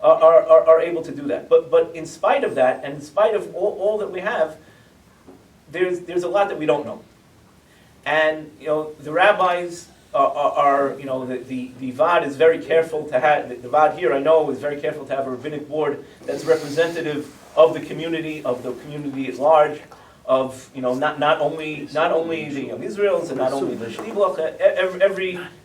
are able to do that? But in spite of that, and in spite of all that we have, there's a lot that we don't know. And the rabbis the Vaad is very careful to have, the Vaad here I know is very careful to have a rabbinic board that's representative of the community at large, of not only the Young Israels and not only the Shliblach,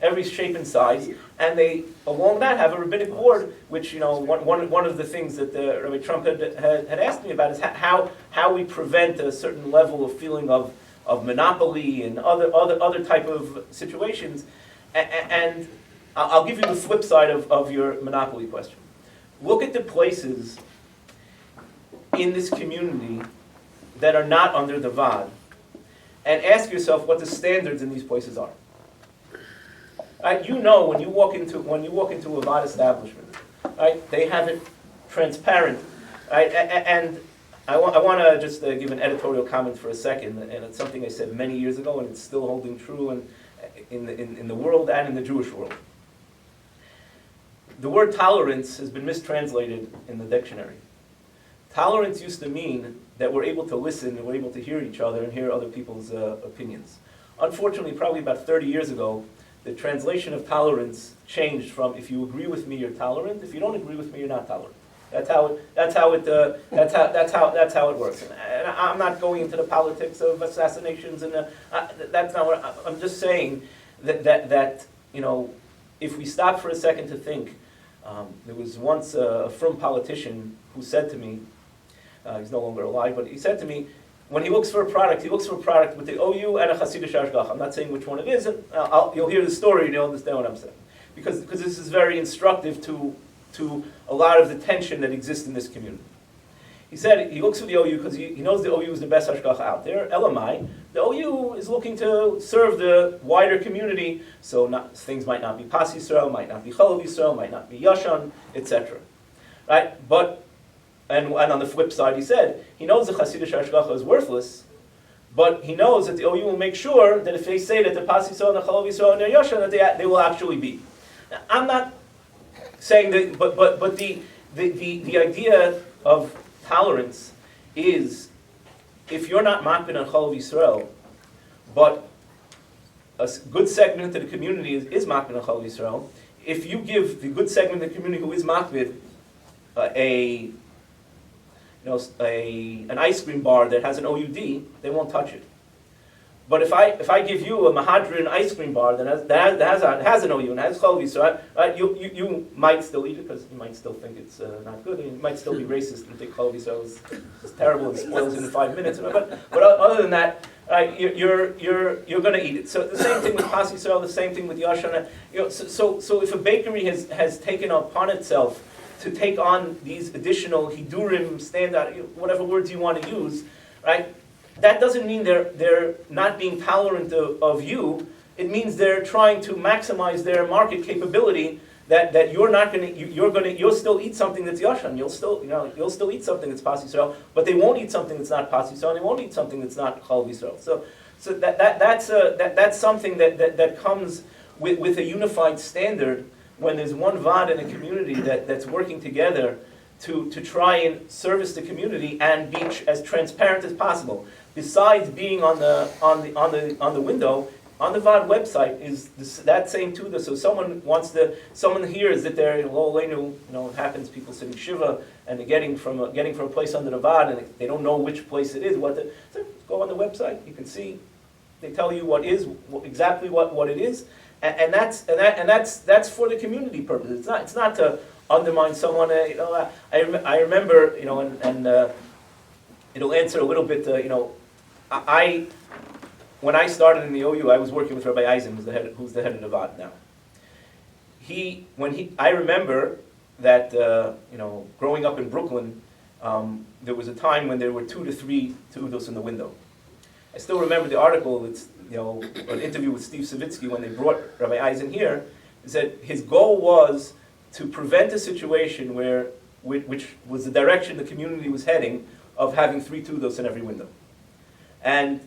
every shape and size, and they along that have a rabbinic board, which one of the things that Rabbi Trump had asked me about is how we prevent a certain level of feeling of monopoly and other type of situations, and I'll give you the flip side of your monopoly question. Look at the places in this community that are not under the Vaad, and ask yourself what the standards in these places are. Right? When you walk into a Vaad establishment, right? They have it transparent, right? And I want to just give an editorial comment for a second, and it's something I said many years ago, and it's still holding true in the world and in the Jewish world. The word tolerance has been mistranslated in the dictionary. Tolerance used to mean that we're able to listen and we're able to hear each other and hear other people's opinions. Unfortunately, probably about 30 years ago, the translation of tolerance changed from if you agree with me, you're tolerant. If you don't agree with me, you're not tolerant. That's how it works. And I'm not going into the politics of assassinations, and that's not what I'm just saying. That if we stop for a second to think, there was once a firm politician who said to me, he's no longer alive, but he said to me, when he looks for a product with the OU and a Hasidic Ashgach. I'm not saying which one it is, and you'll hear the story and you'll understand what I'm saying. Because this is very instructive to a lot of the tension that exists in this community. He said he looks for the OU because he knows the OU is the best hashgacha out there. Elamai, the OU is looking to serve the wider community, so things might not be Pas Yisrael, might not be Chalav Yisrael, might not be Yashan, etc. Right? But and on the flip side, he said he knows the Hasidic hashgacha is worthless, but he knows that the OU will make sure that if they say that the Pas Yisrael and the Chalav Yisrael and the Yashan, that they will actually be. Now, I'm not saying that, but the idea of tolerance is if you're not makbid on Chalav Yisrael, but a good segment of the community is makbid on Chalav Yisrael, if you give the good segment of the community who is makbid an ice cream bar that has an OUD, they won't touch it. But if I give you a Mahadran ice cream bar that has an OU and has Chalav Yisrael, you might still eat it because you might still think it's not good, and you might still be racist and think Chalav Yisrael is terrible and spoils in 5 minutes. But other than that, you're going to eat it. So the same thing with Pas Yisrael, the same thing with Yashan. So if a bakery has taken upon itself to take on these additional hidurim, standard, whatever words you want to use, right? That doesn't mean they're not being tolerant of you. It means they're trying to maximize their market capability. That you're not going to you'll still eat something that's yashan. You'll still eat something that's Pas Yisrael, but they won't eat something that's not Pas Yisrael. And they won't eat something that's not Chalav Yisrael. So that's something that comes with a unified standard when there's one Vaad in a community that's working together to try and service the community and be as transparent as possible. Besides being on the window, on the Vaad website is that same tuda. So someone hears that they're it happens. People sitting shiva and they're getting from a place under the Vaad and they don't know which place it is. So go on the website. You can see. They tell you exactly what it is, and that's for the community purpose. It's not to undermine someone. I remember, and it'll answer a little bit. When I started in the OU, I was working with Rabbi Eisen, who's the head of the Vaad now. I remember that growing up in Brooklyn, there was a time when there were 2 to 3 tudos in the window. I still remember the article. It's an interview with Steve Savitsky when they brought Rabbi Eisen here. Is that his goal was to prevent a situation which was the direction the community was heading, of having 3 tudos in every window. And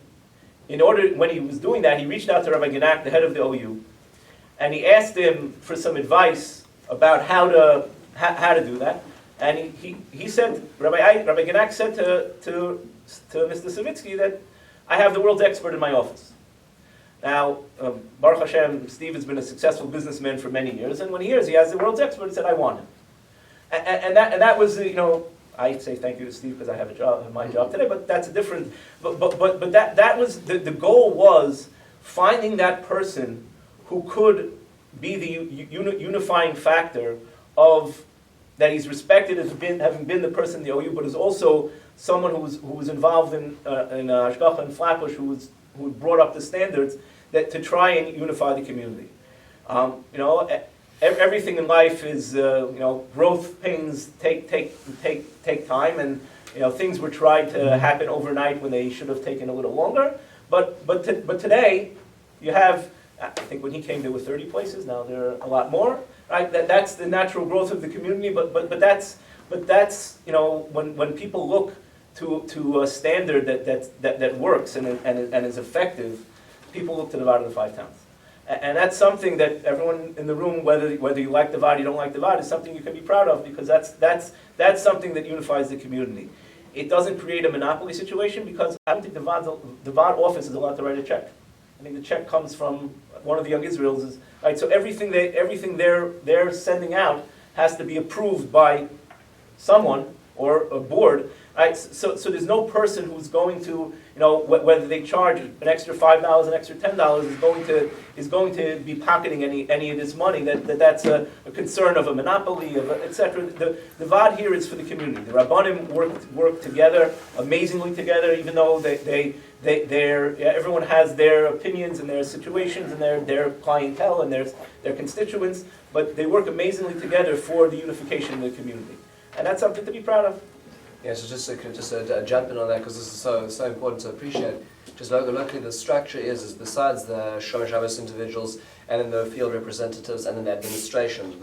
when he was doing that, he reached out to Rabbi Genak, the head of the OU, and he asked him for some advice about how to do that. And he said, Rabbi Genak said to Mr. Savitsky that I have the world's expert in my office. Now, Baruch Hashem, Steve has been a successful businessman for many years, and when he hears he has the world's expert, he said, I want him. And that was, I say thank you to Steve because I have my job today, but that's a different, but that was, the goal was finding that person who could be the unifying factor of, that he's respected as having been the person in the OU, but is also someone who was involved in Ashgacha and Flatbush, who brought up the standards that to try and unify the community. Everything in life is growth pains take time, and things were tried to happen overnight when they should have taken a little longer. But today you have, I think when he came there were 30 places. Now there are a lot more. Right? That's the natural growth of the community. But that's when people look to a standard that works and is effective, people look to the Vaad of the 5 towns. And that's something that everyone in the room, whether you like the Vaad, you don't like the Vaad, is something you can be proud of, because that's something that unifies the community. It doesn't create a monopoly situation, because I don't think the Vaad office is allowed to write a check. I think the check comes from one of the Young Israels. Right? So everything they're sending out has to be approved by someone or a board. Right? So there's no person who's going to, whether they charge an extra $5, an extra $10, is going to be pocketing any of this money. That's a concern of a monopoly, etc. The Vaad here is for the community. The Rabbanim work together, amazingly together, even though everyone has their opinions and their situations and their clientele and their constituents, but they work amazingly together for the unification of the community. And that's something to be proud of. Yeah, so just a jump in on that because this is so important to appreciate. Just locally, the structure is besides the Shomer Shabbos individuals and then the field representatives and then the administration,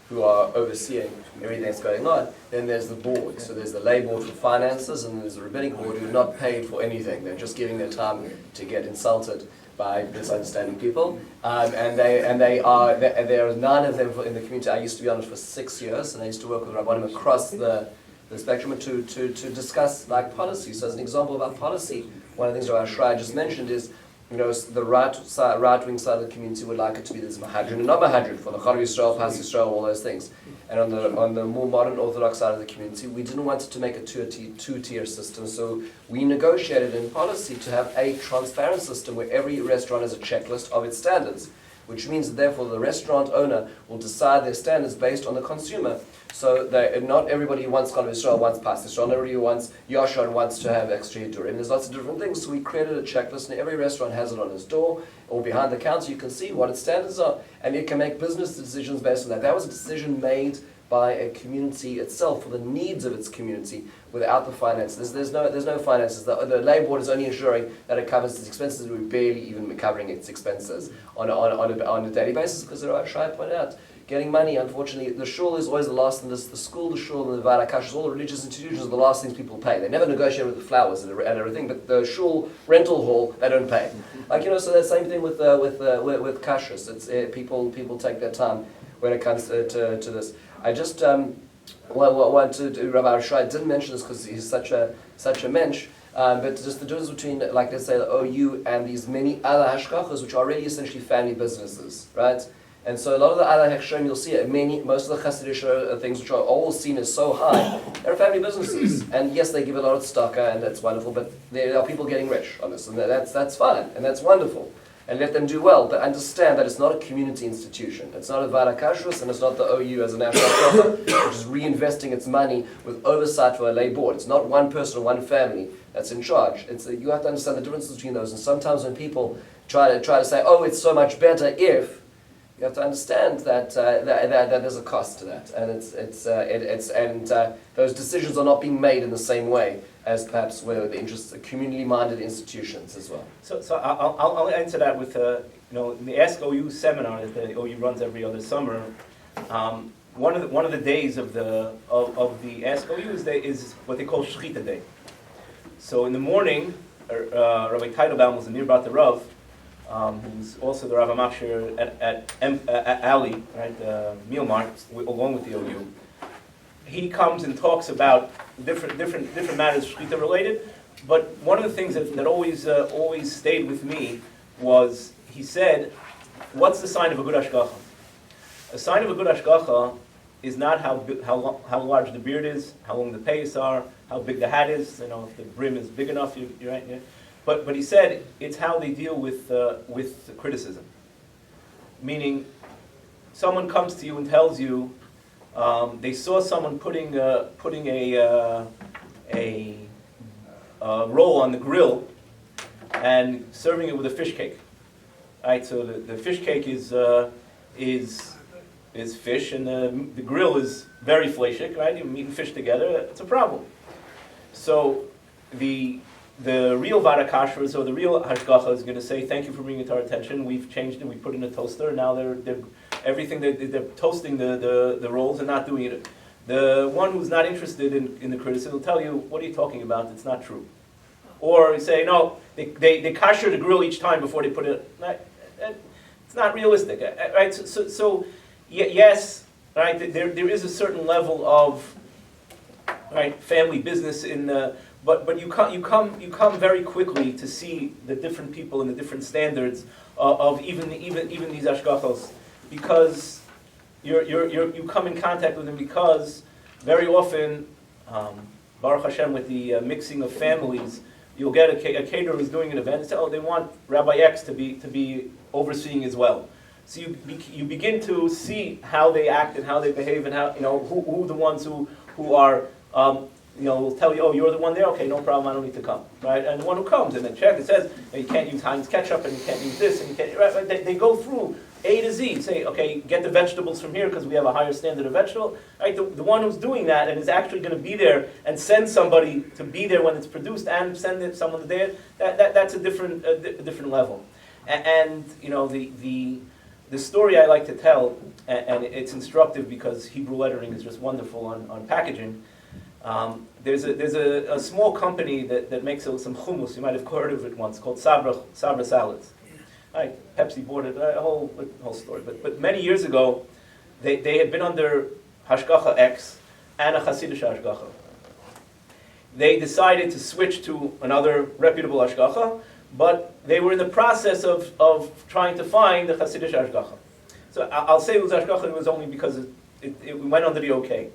who are overseeing everything that's going on. Then there's the board. So there's the lay board for finances and there's the rabbinic board who are not paid for anything. They're just giving their time to get insulted by misunderstanding people, and there are 9 of them in the community. I used to be on it for 6 years, and I used to work with Rabbanim across the spectrum to discuss like policy. So as an example about policy, one of the things Rabbi Schreier just mentioned is, the right-wing side of the community would like it to be this Mahadrin and not Mahadrin, for the Char Yisrael, Pas Yisrael, all those things. And on the more modern Orthodox side of the community, we didn't want it to make a two-tier system, so we negotiated in policy to have a transparent system where every restaurant has a checklist of its standards, which means that therefore the restaurant owner will decide their standards based on the consumer. So not everybody wants Chal Yisrael, wants Pas Yisrael, not everybody wants Yashar, wants to have extra Yidurim. There's lots of different things, so we created a checklist, and every restaurant has it on its door, or behind the counter you can see what its standards are, and it can make business decisions based on that. That was a decision made by a community itself for the needs of its community without the finances. There's no finances. The lay board is only ensuring that it covers its expenses. We're barely even covering its expenses on a daily basis because the Rabbi Schreier pointed out, getting money, unfortunately, the shul is always the last thing. The school, the shul, and the Vaad, Hakashrus, all the religious institutions are the last things people pay. They never negotiate with the flowers and everything, but the shul rental hall, they don't pay. So the same thing with Kashrus. It's people take their time when it comes to this. I just want to, Rabbi Schreier didn't mention this because he's such a mensch, but just the difference between, like let's say, the OU and these many other hashkachas, which are already essentially family businesses, right? And so a lot of the other hashkachim you'll see, most of the Hasidic things which are all seen as so high, they're family businesses. And yes, they give a lot of tzedakah, and that's wonderful, but there are people getting rich on this, and that's fine, and that's wonderful. And let them do well, but understand that it's not a community institution. It's not a Vaad Hakashrus, and it's not the OU as a national profit, which is reinvesting its money with oversight for a lay board. It's not one person or one family that's in charge. You have to understand the differences between those. And sometimes when people try to say, "Oh, it's so much better if," you have to understand that there's a cost to that, and those decisions are not being made in the same way as perhaps where the interests of community-minded institutions as well. So I'll answer that with the Ask OU seminar that the OU runs every other summer. One of the days of the Ask OU is what they call Shechita Day. So in the morning, Rabbi Teitelbaum was the Mir Bat the Rav, who's also the Rav Machshir at Ali, right, Meal Mart, along with the OU. He comes and talks about different matters Shechita related, but one of the things that always stayed with me was, he said, what's the sign of a good hashgacha? A sign of a good hashgacha is not how large the beard is, how long the payas are, how big the hat is, if the brim is big enough, you're right, yeah. But he said it's how they deal with criticism. Meaning, someone comes to you and tells you they saw someone putting a roll on the grill and serving it with a fish cake. Right, so the fish cake is fish, and the grill is very fleshik. Right, you're eating fish together. It's a problem. So the real Vaad Hakashrus or the real hashgacha is going to say, "Thank you for bringing it to our attention. We've changed it. We put it in a toaster. Now they're everything they're toasting the rolls and not doing it." The one who's not interested in the criticism will tell you, "What are you talking about? It's not true." Or you say, "No, they kasher the grill each time before they put it." It's not realistic, right? So yes, right. There is a certain level of family business in the. But you come very quickly to see the different people and the different standards of even these hashgachos, because you come in contact with them, because very often, Baruch Hashem, with the mixing of families, you'll get a caterer who's doing an event and say, "Oh, they want Rabbi X to be overseeing as well." So you begin to see how they act and how they behave and how who the ones who are. Will tell you, "Oh, you're the one there? Okay, no problem, I don't need to come." Right? And the one who comes and then check, it says, "You can't use Heinz ketchup and you can't use this and you can't." Right? They go through A to Z. Say, okay, get the vegetables from here because we have a higher standard of vegetable. Right? The one who's doing that and is actually going to be there and send somebody to be there when it's produced and send someone there, that's a different level. And you know, the story I like to tell, and it's instructive because Hebrew lettering is just wonderful on packaging. There's a small company that makes some hummus. You might have heard of it once, called Sabra Salads. Right? Pepsi bought it. A whole story. But many years ago, they had been under Hashgacha X and a Hasidic Hashgacha. They decided to switch to another reputable Hashgacha, but they were in the process of trying to find the Hasidic Hashgacha. So I'll say it was Hashgacha, it was only because it went under the OK.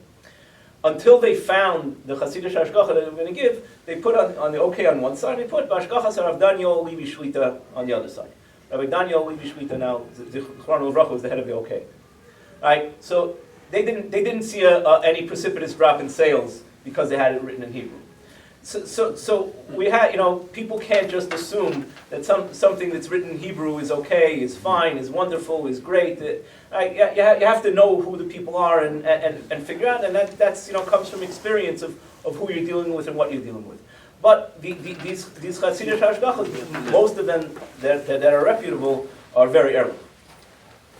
Until they found the Hasidic Hashgacha that they were going to give, they put on the OK on one side, they put Hashgacha Rav Daniel Levi Shlita on the other side. Rabbi Daniel Levi Shlita now, Zichrono Livracha, was the head of the OK. Right? So they didn't see any precipitous drop in sales because they had it written in Hebrew. So we had, you know, people can't just assume that something that's written in Hebrew is okay, is fine, is wonderful, is great. You have to know who the people are and figure out, and that's you know, comes from experience of who you're dealing with and what you're dealing with. But these Hasidic Hashgachas, most of them that are reputable are very early.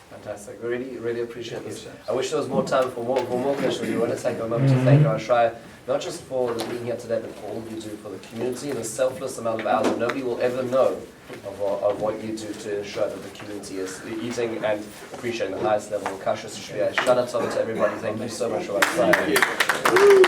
Fantastic. Really appreciate this. I wish there was more time for more questions. We want to take a moment to thank our Schreier, not just for the being here today, but for all you do for the community and the selfless amount of hours that nobody will ever know of what you do to ensure that the community is eating and appreciating the highest level of Hakashrus. Shana Tova to everybody. Thank you so much for that.